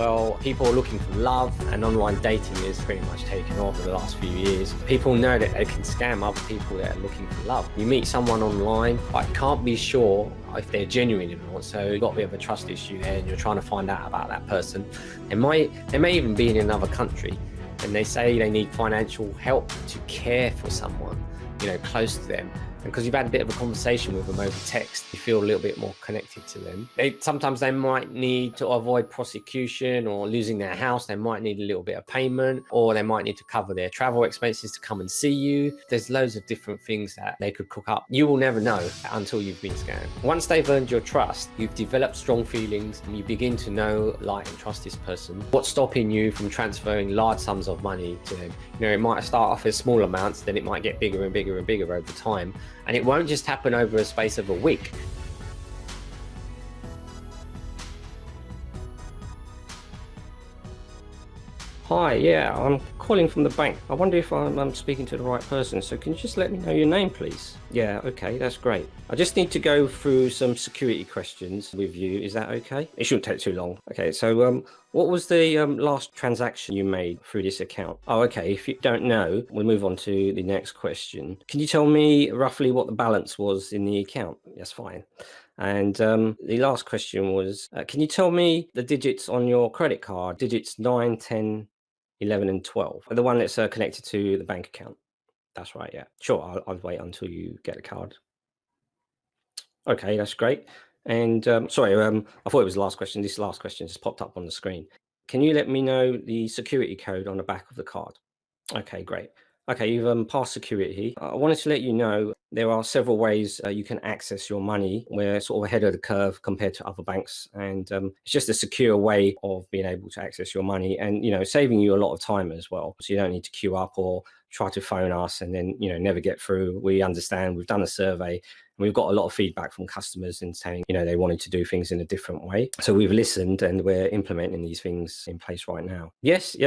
Well, people are looking for love, and online dating is pretty much taken off in the last few years. People know that they can scam other people that are looking for love. You meet someone online, but you can't be sure if they're genuine or not, so you've got a bit of a trust issue there, and you're trying to find out about that person. They may even be in another country, and they say they need financial help to care for someone, close to them. And because you've had a bit of a conversation with them over text, you feel a little bit more connected to them. Sometimes they might need to avoid prosecution or losing their house. They might need a little bit of payment, or they might need to cover their travel expenses to come and see you. There's loads of different things that they could cook up. You will never know until you've been scammed. Once they've earned your trust, you've developed strong feelings, and you begin to know, like, and trust this person. What's stopping you from transferring large sums of money to them? It might start off as small amounts, then it might get bigger and bigger and bigger over time. And it won't just happen over a space of a week. Hi, yeah, I'm calling from the bank. I wonder if I'm speaking to the right person. So can you just let me know your name, please? Yeah, okay, that's great. I just need to go through some security questions with you. Is that okay? It shouldn't take too long. Okay, so what was the last transaction you made through this account? Oh, okay, if you don't know, we'll move on to the next question. Can you tell me roughly what the balance was in the account? That's fine. And the last question was, can you tell me the digits on your credit card? Digits 9, 10, 11 and 12. The one that's connected to the bank account. That's right, yeah. Sure, I'll wait until you get the card. Okay, that's great. And sorry, I thought it was the last question. This last question just popped up on the screen. Can you let me know the security code on the back of the card? Okay, great. Okay, you've passed security. I wanted to let you know there are several ways you can access your money. We're sort of ahead of the curve compared to other banks, and it's just a secure way of being able to access your money, and saving you a lot of time as well. So you don't need to queue up or try to phone us and then never get through. We understand. We've done a survey. We've got a lot of feedback from customers and saying, they wanted to do things in a different way. So we've listened, and we're implementing these things in place right now. Yes.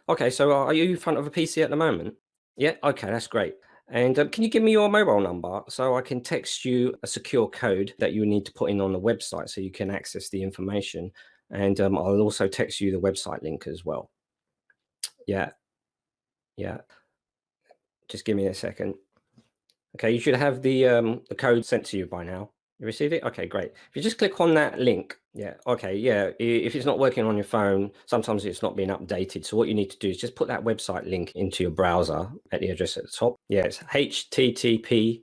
Okay, so are you in front of a PC at the moment? Yeah, okay, that's great. And can you give me your mobile number so I can text you a secure code that you need to put in on the website so you can access the information? And I'll also text you the website link as well. Yeah. Just give me a second. Okay, you should have the code sent to you by now. You received it? Okay, great. If you just click on that link, yeah, okay, yeah. If it's not working on your phone, sometimes it's not being updated. So what you need to do is just put that website link into your browser at the address at the top. Yeah, it's http://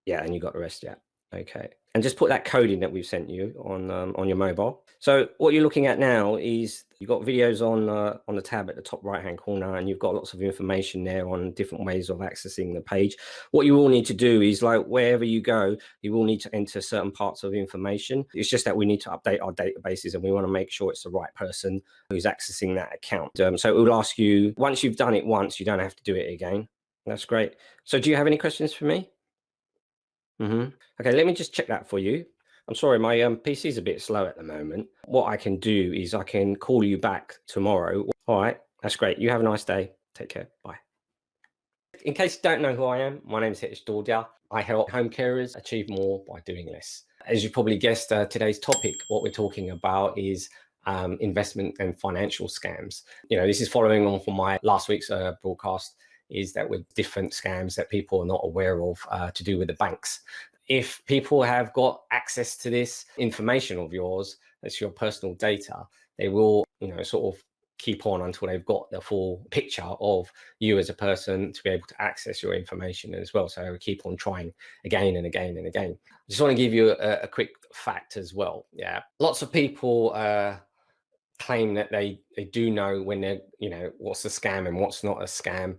Yeah, and you got the rest, yeah. Okay. And just put that code in that we've sent you on your mobile. So what you're looking at now is you've got videos on the tab at the top right-hand corner, and you've got lots of information there on different ways of accessing the page. What you will need to do is, like, wherever you go, you will need to enter certain parts of information. It's just that we need to update our databases, and we want to make sure it's the right person who's accessing that account. So it will ask you, once you've done it once, you don't have to do it again. That's great. So do you have any questions for me? Okay, let me just check that for you. I'm sorry, my PC is a bit slow at the moment. What I can do is I can call you back tomorrow. All right, that's great. You have a nice day. Take care. Bye. In case you don't know who I am, my name is Hitesh Daudia. I help home carers achieve more by doing less. As you probably guessed, today's topic, what we're talking about is investment and financial scams. This is following on from my last week's broadcast, is that with different scams that people are not aware of to do with the banks. If people have got access to this information of yours, that's your personal data, they will, sort of keep on until they've got the full picture of you as a person to be able to access your information as well. So we keep on trying again and again and again. I just want to give you a quick fact as well. Yeah, lots of people claim that they do know when they're, what's a scam and what's not a scam.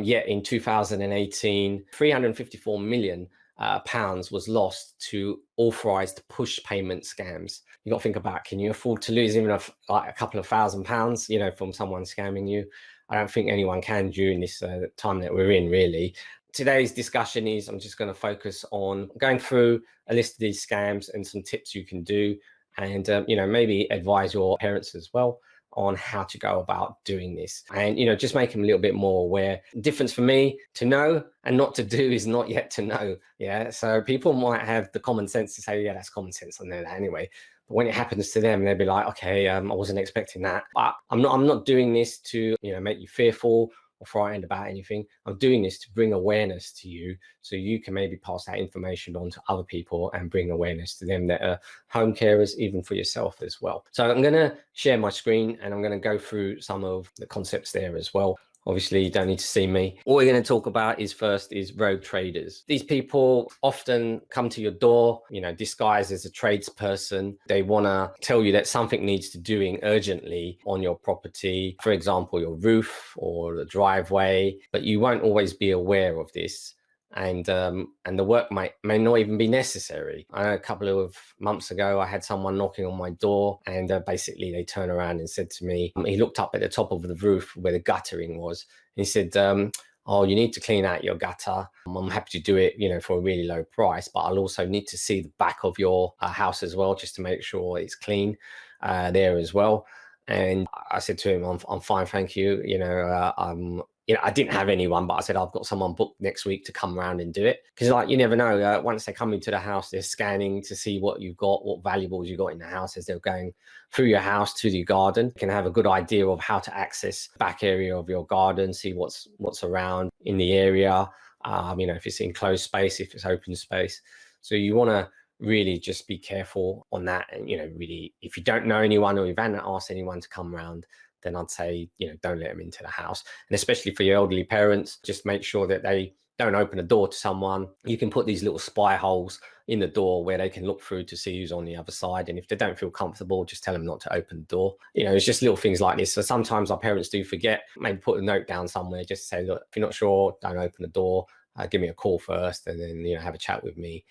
Yet in 2018, 354 million pounds was lost to authorized push payment scams. You got to think about, can you afford to lose even a couple of £1,000, from someone scamming you? I don't think anyone can during this time that we're in, really. Today's discussion is, I'm just going to focus on going through a list of these scams and some tips you can do, and maybe advise your parents as well. on how to go about doing this, and just make them a little bit more aware. The difference for me, to know and not to do is not yet to know. Yeah, so people might have the common sense to say, yeah, that's common sense, I know that anyway. But when it happens to them, they'll be like, okay, I wasn't expecting that. But I'm not doing this to make you fearful or frightened about anything. I'm doing this to bring awareness to you, so you can maybe pass that information on to other people and bring awareness to them that are home carers, even for yourself as well. So I'm going to share my screen and I'm going to go through some of the concepts there as well. Obviously, you don't need to see me. What we're going to talk about is rogue traders. These people often come to your door, disguised as a tradesperson. They want to tell you that something needs to doing urgently on your property, for example, your roof or the driveway, but you won't always be aware of this. And the work may not even be necessary. A couple of months ago, I had someone knocking on my door, and basically they turned around and said to me, he looked up at the top of the roof where the guttering was, and he said, oh, you need to clean out your gutter. I'm happy to do it, for a really low price, but I'll also need to see the back of your house as well, just to make sure it's clean there as well. And I said to him, I'm fine, thank you. I didn't have anyone, but I said, I've got someone booked next week to come around and do it. Because you never know, once they come into the house, they're scanning to see what you've got, what valuables you've got in the house as they're going through your house to the garden. You can have a good idea of how to access the back area of your garden, see what's around in the area, if it's enclosed space, if it's open space. So you want to really just be careful on that. And, really, if you don't know anyone or you haven't asked anyone to come around, then I'd say, don't let them into the house. And especially for your elderly parents, just make sure that they don't open a door to someone. You can put these little spy holes in the door where they can look through to see who's on the other side. And if they don't feel comfortable, just tell them not to open the door. It's just little things like this. So sometimes our parents do forget, maybe put a note down somewhere, just say, look, if you're not sure, don't open the door. Give me a call first, and then, have a chat with me.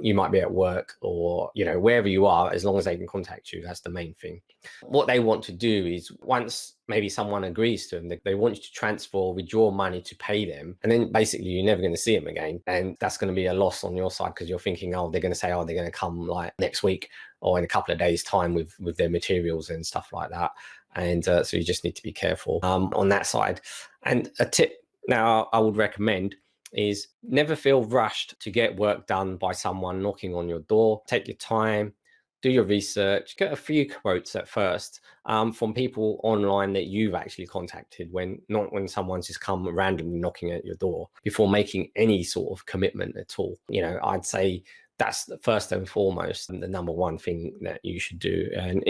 You might be at work or, wherever you are, as long as they can contact you, that's the main thing. What they want to do is, once maybe someone agrees to them, they want you to transfer or withdraw money to pay them. And then basically you're never going to see them again. And that's going to be a loss on your side, because you're thinking, oh, they're going to say, oh, they're going to come like next week or in a couple of days' time with their materials and stuff like that. And so you just need to be careful on that side. And a tip now I would recommend is never feel rushed to get work done by someone knocking on your door. Take your time, do your research, get a few quotes at first from people online that you've actually contacted, not when someone's just come randomly knocking at your door, before making any sort of commitment at all. I'd say that's the first and foremost and the number one thing that you should do. And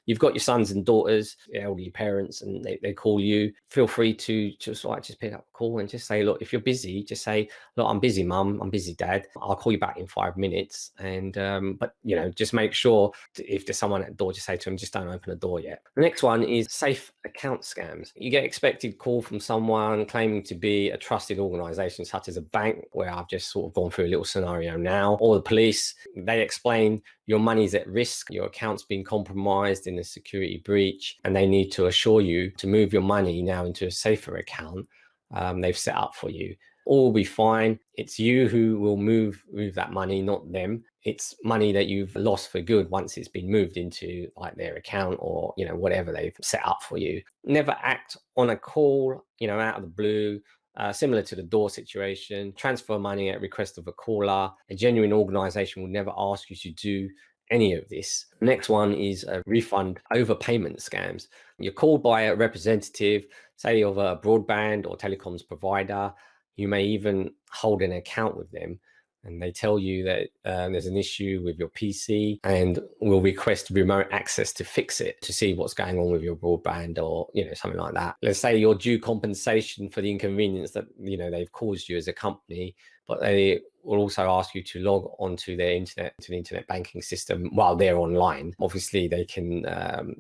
you've got your sons and daughters, elderly parents, and they call you. Feel free to just pick up a call and just say, look, if you're busy, just say, look, I'm busy, mum, I'm busy, dad, I'll call you back in 5 minutes. And but just make sure, if there's someone at the door, just say to them, just don't open the door yet. The next one is safe account scams. You get expected call from someone claiming to be a trusted organization, such as a bank, where I've just sort of gone through a little scenario now, or the police. They explain your money's at risk, your account's been compromised in a security breach, and they need to assure you to move your money now into a safer account they've set up for you. All will be fine. It's you who will move that money, not them. It's money that you've lost for good once it's been moved into like their account or whatever they've set up for you. Never act on a call out of the blue. Similar to the door situation, transfer money at request of a caller. A genuine organization will never ask you to do any of this. Next one is a refund overpayment scams. You're called by a representative, say of a broadband or telecoms provider. You may even hold an account with them, and they tell you that there's an issue with your PC and will request remote access to fix it, to see what's going on with your broadband or something like that. Let's say you're due compensation for the inconvenience that they've caused you as a company, but they will also ask you to log onto their internet, to the internet banking system while they're online. Obviously, they can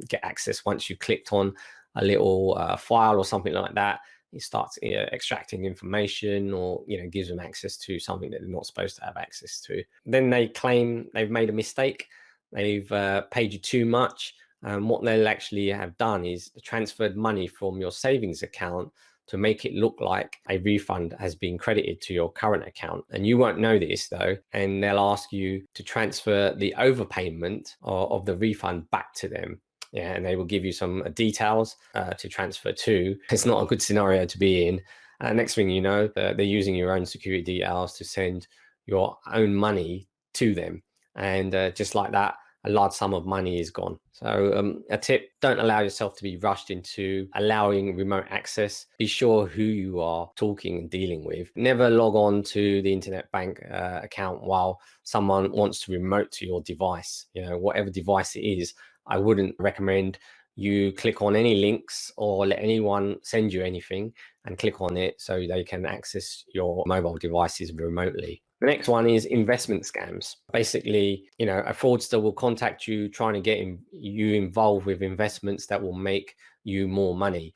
get access once you clicked on a little file or something like that. It starts extracting information, or gives them access to something that they're not supposed to have access to. Then they claim they've made a mistake. They've paid you too much. What they'll actually have done is transferred money from your savings account to make it look like a refund has been credited to your current account. And you won't know this though, and they'll ask you to transfer the overpayment of the refund back to them. Yeah, and they will give you some details to transfer to. It's not a good scenario to be in. Next thing you know, they're using your own security details to send your own money to them. And just like that, a large sum of money is gone. So a tip, don't allow yourself to be rushed into allowing remote access. Be sure who you are talking and dealing with. Never log on to the internet bank account while someone wants to remote to your device. Whatever device it is, I wouldn't recommend you click on any links or let anyone send you anything and click on it so they can access your mobile devices remotely. The next one is investment scams. Basically, a fraudster will contact you trying to get you involved with investments that will make you more money.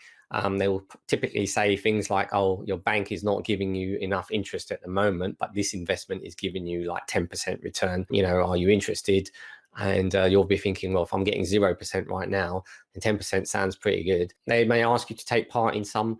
They will typically say things like, oh, your bank is not giving you enough interest at the moment, but this investment is giving you like 10% return. Are you interested? And you'll be thinking, well, if I'm getting 0% right now, then 10% sounds pretty good. They may ask you to take part in some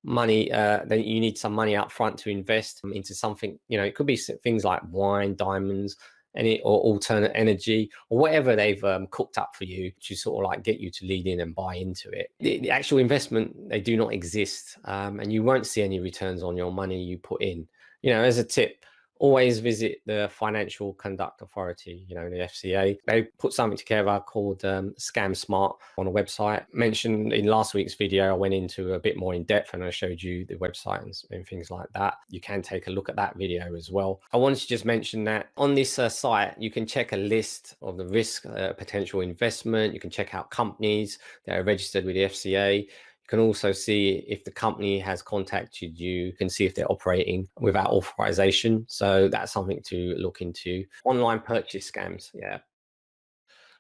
money, then you need some money up front to invest into something. It could be things like wine, diamonds, or alternate energy, or whatever they've cooked up for you to sort of like get you to lead in and buy into it. The actual investment, they do not exist, and you won't see any returns on your money you put in. As a tip, always visit the Financial Conduct Authority, the FCA. They put something together called Scam Smart on a website. Mentioned in last week's video, I went into a bit more in depth and I showed you the website and things like that. You can take a look at that video as well. I wanted to just mention that on this site, you can check a list of the risk potential investment. You can check out companies that are registered with the FCA. Can also see if the company has contacted you. You can see if they're operating without authorization. So that's something to look into. Online purchase scams, yeah.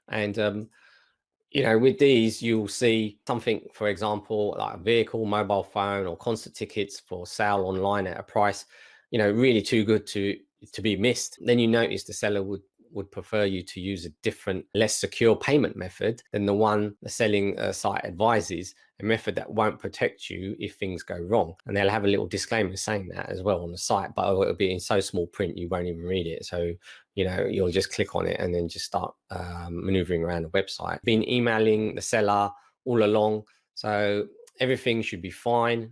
And with these, you'll see something, for example, like a vehicle, mobile phone, or concert tickets for sale online at a price, really too good to be missed. Then you notice the seller would prefer you to use a different, less secure payment method than the one the selling site advises, a method that won't protect you if things go wrong. And they'll have a little disclaimer saying that as well on the site, but it'll be in so small print you won't even read it. So you'll just click on it and then just start maneuvering around the website. Been emailing the seller all along, so everything should be fine,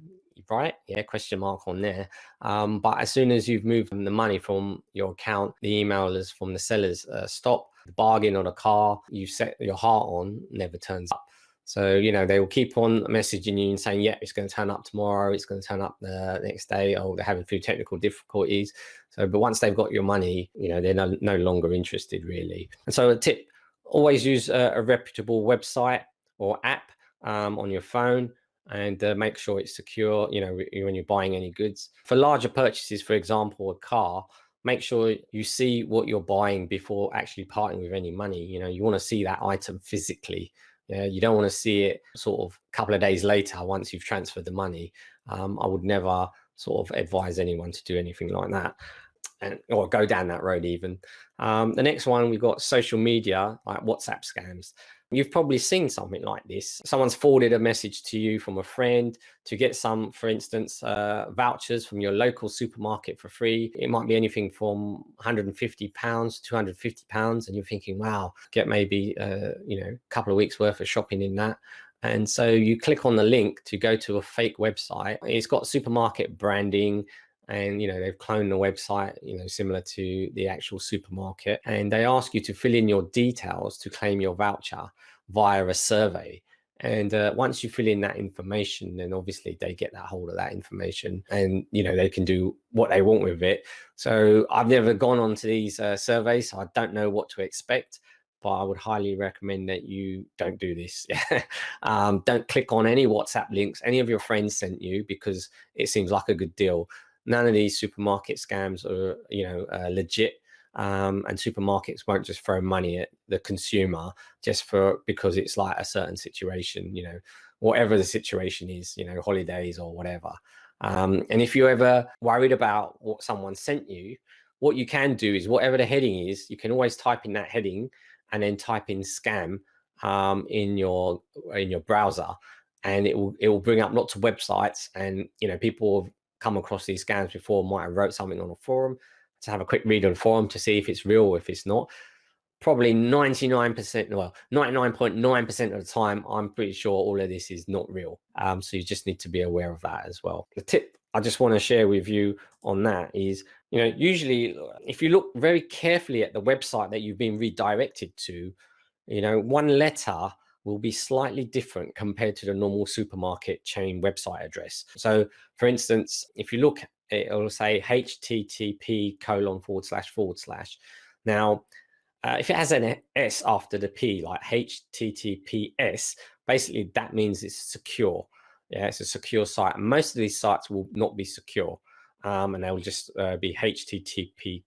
right? Yeah, question mark on there. But as soon as you've moved the money from your account, the emailers from the sellers stop. The bargain on a car you set your heart on never turns up. So, they will keep on messaging you and saying, yeah, it's going to turn up tomorrow. It's going to turn up the next day. Oh, they're having a few technical difficulties. So, but once they've got your money, they're no longer interested really. And so a tip, always use a reputable website or app on your phone, and make sure it's secure, when you're buying any goods. For larger purchases, for example, a car, make sure you see what you're buying before actually parting with any money. You want to see that item physically. You don't want to see it sort of a couple of days later once you've transferred the money. I would never sort of advise anyone to do anything like that, or go down that road even. The next one, we've got social media, like WhatsApp scams. You've probably seen something like this. Someone's forwarded a message to you from a friend to get some, for instance, vouchers from your local supermarket for free. It might be anything from £150 to £250, and you're thinking, wow, get maybe a couple of weeks worth of shopping in that. And so you click on the link to go to a fake website. It's got supermarket branding, and they've cloned the website, similar to the actual supermarket, and they ask you to fill in your details to claim your voucher via a survey. And once you fill in that information, then obviously they get that hold of that information, and they can do what they want with it. So I've never gone onto these surveys, so I don't know what to expect, but I would highly recommend that you don't do this. Don't click on any WhatsApp links any of your friends sent you, because it seems like a good deal. None of these supermarket scams are, legit, and supermarkets won't just throw money at the consumer just because it's like a certain situation, whatever the situation is, holidays or whatever. And if you're ever worried about what someone sent you, what you can do is, whatever the heading is, you can always type in that heading and then type in scam in your browser, and it will bring up lots of websites. And people have come across these scams before, might have wrote something on a forum, to have a quick read on the forum to see if it's real or if it's not. probably 99%, well, 99.9% of the time, I'm pretty sure all of this is not real. So you just need to be aware of that as well. The tip I just want to share with you on that is, usually if you look very carefully at the website that you've been redirected to, one letter will be slightly different compared to the normal supermarket chain website address. So for instance, if you look, it will say http://. Now, if it has an S after the P, like HTTPS, basically that means it's secure. Yeah, it's a secure site. And most of these sites will not be secure. And they will just be http://.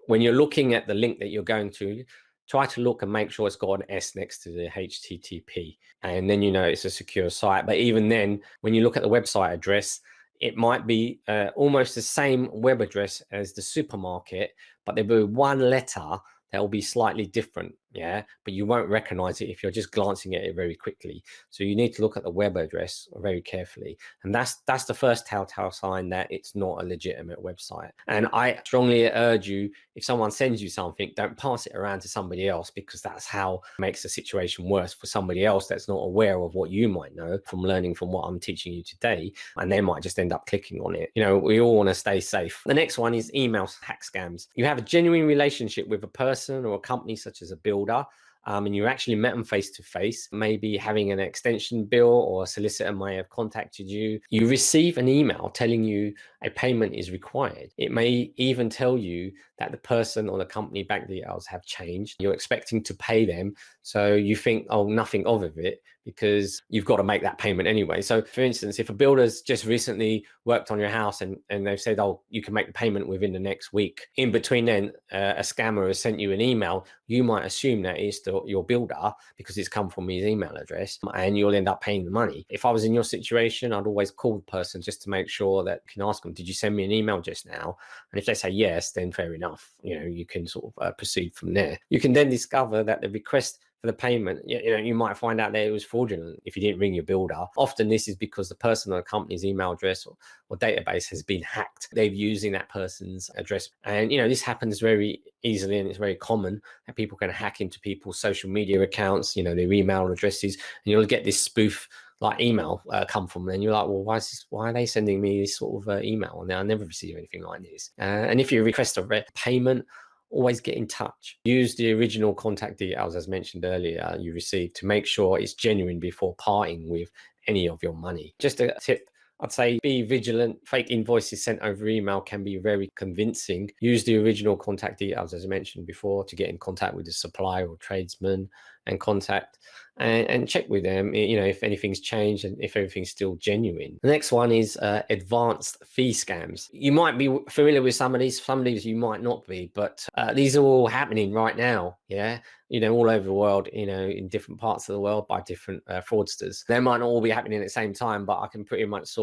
When you're looking at the link that you're going to, try to look and make sure it's got an S next to the HTTP. And then it's a secure site. But even then, when you look at the website address, it might be almost the same web address as the supermarket, but there'll be one letter that will be slightly different, yeah, but you won't recognize it if you're just glancing at it very quickly. So you need to look at the web address very carefully, and that's the first telltale sign that it's not a legitimate website. And I strongly urge you, if someone sends you something, don't pass it around to somebody else, because that's how it makes the situation worse for somebody else that's not aware of what you might know from learning from what I'm teaching you today, and they might just end up clicking on it. We all want to stay safe. The next one is email hack scams. You have a genuine relationship with a person or a company such as a builder, and you actually met them face to face, maybe having an extension bill, or a solicitor may have contacted you. You receive an email telling you a payment is required. It may even tell you that the person or the company bank details have changed. You're expecting to pay them, so you think, oh, nothing of it, because you've got to make that payment anyway. So for instance, if a builder's just recently worked on your house and they've said, oh, you can make the payment within the next week, in between then a scammer has sent you an email, you might assume that it's your builder because it's come from his email address, and you'll end up paying the money. If I was in your situation, I'd always call the person just to make sure that you can ask them, did you send me an email just now? And if they say yes, then fair enough. You can sort of proceed from there. You can then discover that the request for the payment, you might find out that it was fraudulent if you didn't ring your builder. Often this is because the person or the company's email address or database has been hacked. They're using that person's address. And, this happens very easily, and it's very common that people can hack into people's social media accounts, their email addresses, and you'll get this spoof like email come from them, and you're like, well, why are they sending me this sort of email? And I never receive anything like this. And if you request a payment, always get in touch. Use the original contact details, as mentioned earlier, you received, to make sure it's genuine before parting with any of your money. Just a tip, I'd say be vigilant. Fake invoices sent over email can be very convincing. Use the original contact details, as I mentioned before, to get in contact with the supplier or tradesman and contact and check with them, if anything's changed and if everything's still genuine. The next one is advanced fee scams. You might be familiar with some of these you might not be, but these are all happening right now. Yeah. All over the world, in different parts of the world by different fraudsters. They might not all be happening at the same time, but I can pretty much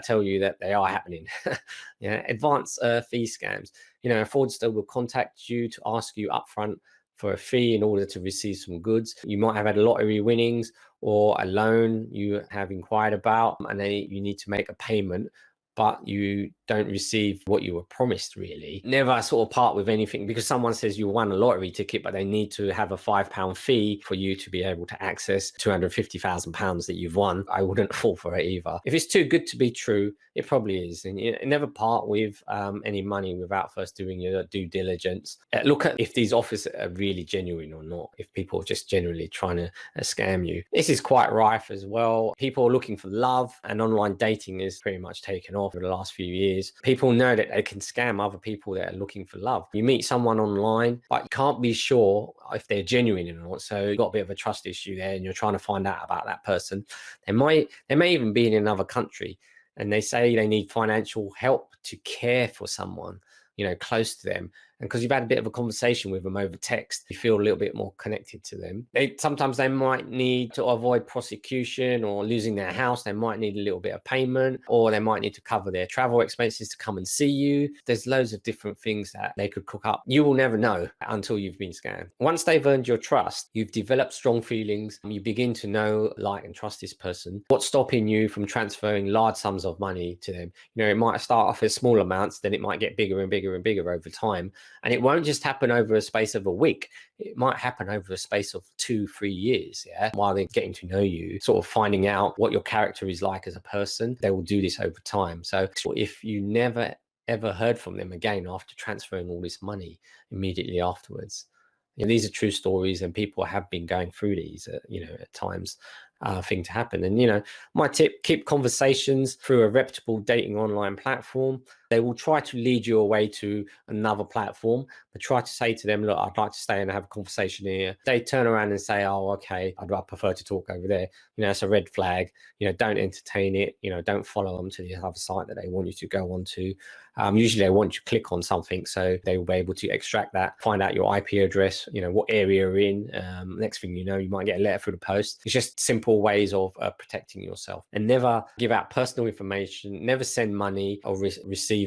tell you that they are happening. Yeah, advanced fee scams. A fraudster will contact you to ask you upfront for a fee in order to receive some goods. You might have had lottery winnings or a loan you have inquired about, and then you need to make a payment, but you don't receive what you were promised, really. Never sort of part with anything because someone says you won a lottery ticket, but they need to have a £5 fee for you to be able to access £250,000 that you've won. I wouldn't fall for it either. If it's too good to be true, it probably is. And you never part with any money without first doing your due diligence. Look at if these offers are really genuine or not, if people are just generally trying to scam you. This is quite rife as well. People are looking for love, and online dating is pretty much taken off over the last few years. People know that they can scam other people that are looking for love. You meet someone online, but you can't be sure if they're genuine or not. So you've got a bit of a trust issue there, and you're trying to find out about that person. They may even be in another country, and they say they need financial help to care for someone, close to them. And because you've had a bit of a conversation with them over text, you feel a little bit more connected to them. Sometimes they might need to avoid prosecution or losing their house. They might need a little bit of payment, or they might need to cover their travel expenses to come and see you. There's loads of different things that they could cook up. You will never know until you've been scammed. Once they've earned your trust, you've developed strong feelings. You begin to know, like, and trust this person. What's stopping you from transferring large sums of money to them? It might start off as small amounts, then it might get bigger and bigger and bigger over time. And it won't just happen over a space of a week. It might happen over a space of 2-3 years, yeah, while they're getting to know you, sort of finding out what your character is like as a person. They will do this over time. So if you never ever heard from them again after transferring all this money immediately afterwards, these are true stories, and people have been going through these, at times, thing to happen. And, my tip, keep conversations through a reputable dating online platform. They will try to lead you away to another platform, but try to say to them, look, I'd like to stay and have a conversation here. They turn around and say, oh, okay, I'd prefer to talk over there. It's a red flag. Don't entertain it. Don't follow them to the other site that they want you to go on to. Usually they want you to click on something, so they will be able to extract that, find out your IP address, what area you're in. Next thing you know, you might get a letter through the post. It's just simple ways of protecting yourself. And never give out personal information, never send money or receive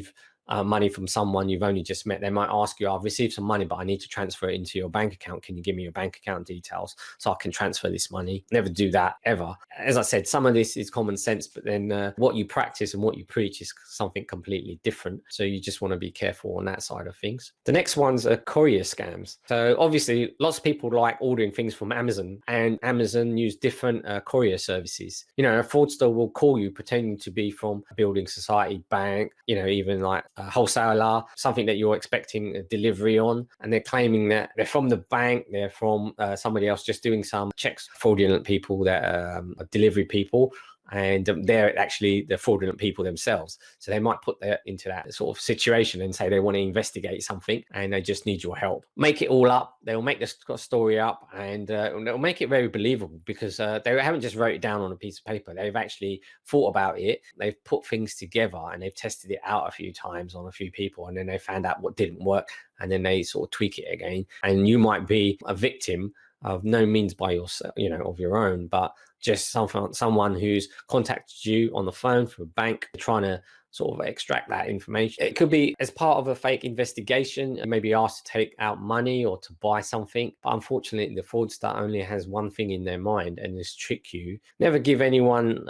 money from someone you've only just met. They might ask you, I've received some money, but I need to transfer it into your bank account. Can you give me your bank account details so I can transfer this money? Never do that, ever. As I said, some of this is common sense, but then what you practice and what you preach is something completely different. So you just want to be careful on that side of things. The next one's courier scams. So obviously, lots of people like ordering things from Amazon, and Amazon use different courier services. A fraudster will call you pretending to be from a building society, bank, even like a wholesaler, something that you're expecting a delivery on, and they're claiming that they're from the bank, they're from somebody else just doing some checks. Fraudulent people that are delivery people, and they're actually the fraudulent people themselves. So they might put that into that sort of situation and say they want to investigate something and they just need your help. Make it all up. They'll make the story up, and they'll make it very believable, because they haven't just wrote it down on a piece of paper. They've actually thought about it. They've put things together and they've tested it out a few times on a few people, and then they found out what didn't work, and then they sort of tweak it again. And you might be a victim of no means by yourself, of your own, but just someone who's contacted you on the phone from a bank trying to sort of extract that information. It could be as part of a fake investigation, and maybe asked to take out money or to buy something. But unfortunately, the fraudster only has one thing in their mind, and is trick you. Never give anyone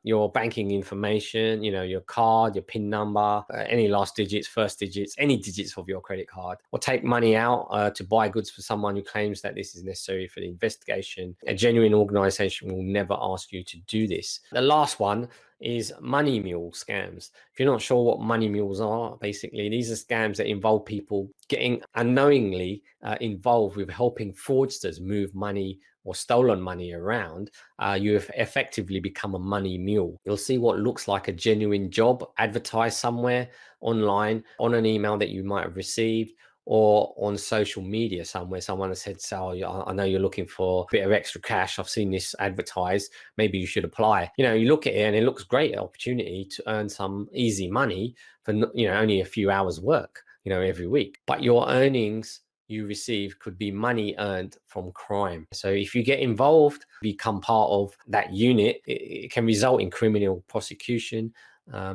your banking information, your card, your PIN number, any last digits, first digits, any digits of your credit card, or take money out to buy goods for someone who claims that this is necessary for the investigation. A genuine organization will never ask you to do this. The last one is money mule scams. If you're not sure what money mules are, basically these are scams that involve people getting unknowingly involved with helping fraudsters move money or stolen money around. You have effectively become a money mule. You'll see what looks like a genuine job advertised somewhere online, on an email that you might have received, or on social media somewhere. Someone has said, so I know you're looking for a bit of extra cash. I've seen this advertised. Maybe you should apply. You look at it and it looks great opportunity to earn some easy money for, only a few hours work, every week. But your earnings you receive could be money earned from crime. So if you get involved, become part of that unit, it can result in criminal prosecution,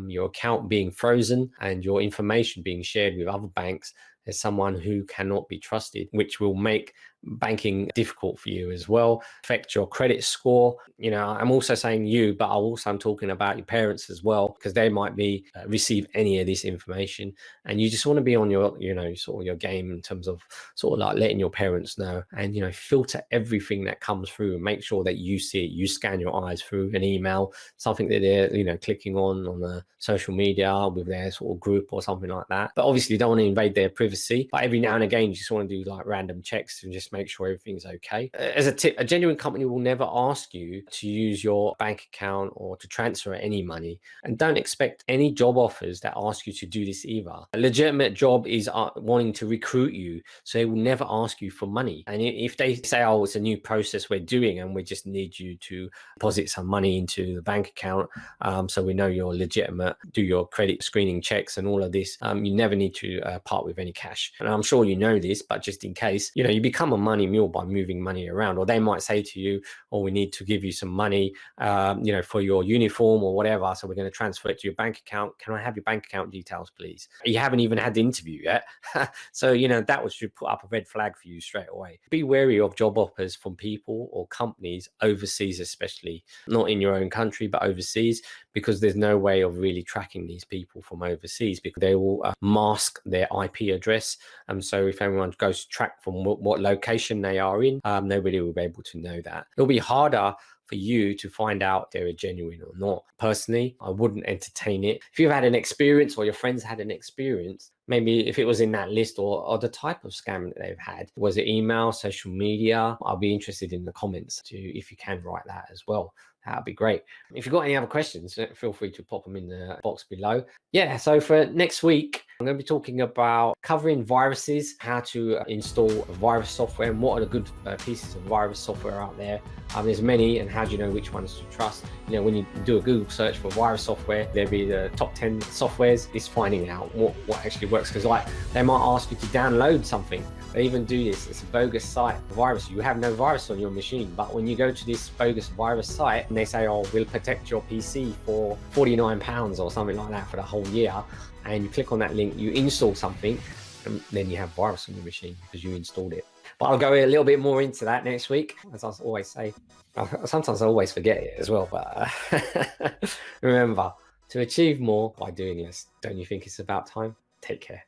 your account being frozen, and your information being shared with other banks as someone who cannot be trusted, which will make banking difficult for you as well, affect your credit score. I'm also saying you, but I'm talking about your parents as well, because they might be receive any of this information, and you just want to be on your, sort of your game in terms of sort of like letting your parents know, and filter everything that comes through and make sure that you see it. You scan your eyes through an email, something that they're clicking on the social media with their sort of group or something like that. But obviously you don't want to invade their privacy, but every now and again you just want to do like random checks and just make sure everything's okay. As a tip, a genuine company will never ask you to use your bank account or to transfer any money, and don't expect any job offers that ask you to do this either. A legitimate job is wanting to recruit you, so they will never ask you for money. And if they say, oh, it's a new process we're doing and we just need you to deposit some money into the bank account, so we know you're legitimate, do your credit screening checks and all of this, you never need to part with any cash. And I'm sure you know this, but just in case, you become a money mule by moving money around. Or they might say to you, oh, we need to give you some money for your uniform or whatever, so we're going to transfer it to your bank account. Can I have your bank account details, please? You haven't even had the interview yet. So that should put up a red flag for you straight away. Be wary of job offers from people or companies overseas, especially not in your own country but overseas, because there's no way of really tracking these people from overseas, because they will mask their IP address address. So if anyone goes to track from what location they are in, nobody will be able to know that. It'll be harder for you to find out if they're genuine or not. Personally, I wouldn't entertain it. If you've had an experience or your friends had an experience, maybe if it was in that list or the type of scam that they've had, was it email, social media? I'll be interested in the comments if you can write that as well. That'd be great. If you've got any other questions, feel free to pop them in the box below. Yeah, so for next week, I'm going to be talking about covering viruses, how to install virus software, and what are the good pieces of virus software out there. There's many, and how do you know which ones to trust? When you do a Google search for virus software, there'll be the top 10 softwares. It's finding out what actually works, because they might ask you to download something. They even do this. It's a bogus site. Virus. You have no virus on your machine, but when you go to this bogus virus site and they say, "Oh, we'll protect your PC for £49 or something like that for the whole year," and you click on that link, you install something, and then you have virus on your machine because you installed it. But I'll go a little bit more into that next week, as I always say. Sometimes I always forget it as well, but remember to achieve more by doing less. Don't you think it's about time? Take care.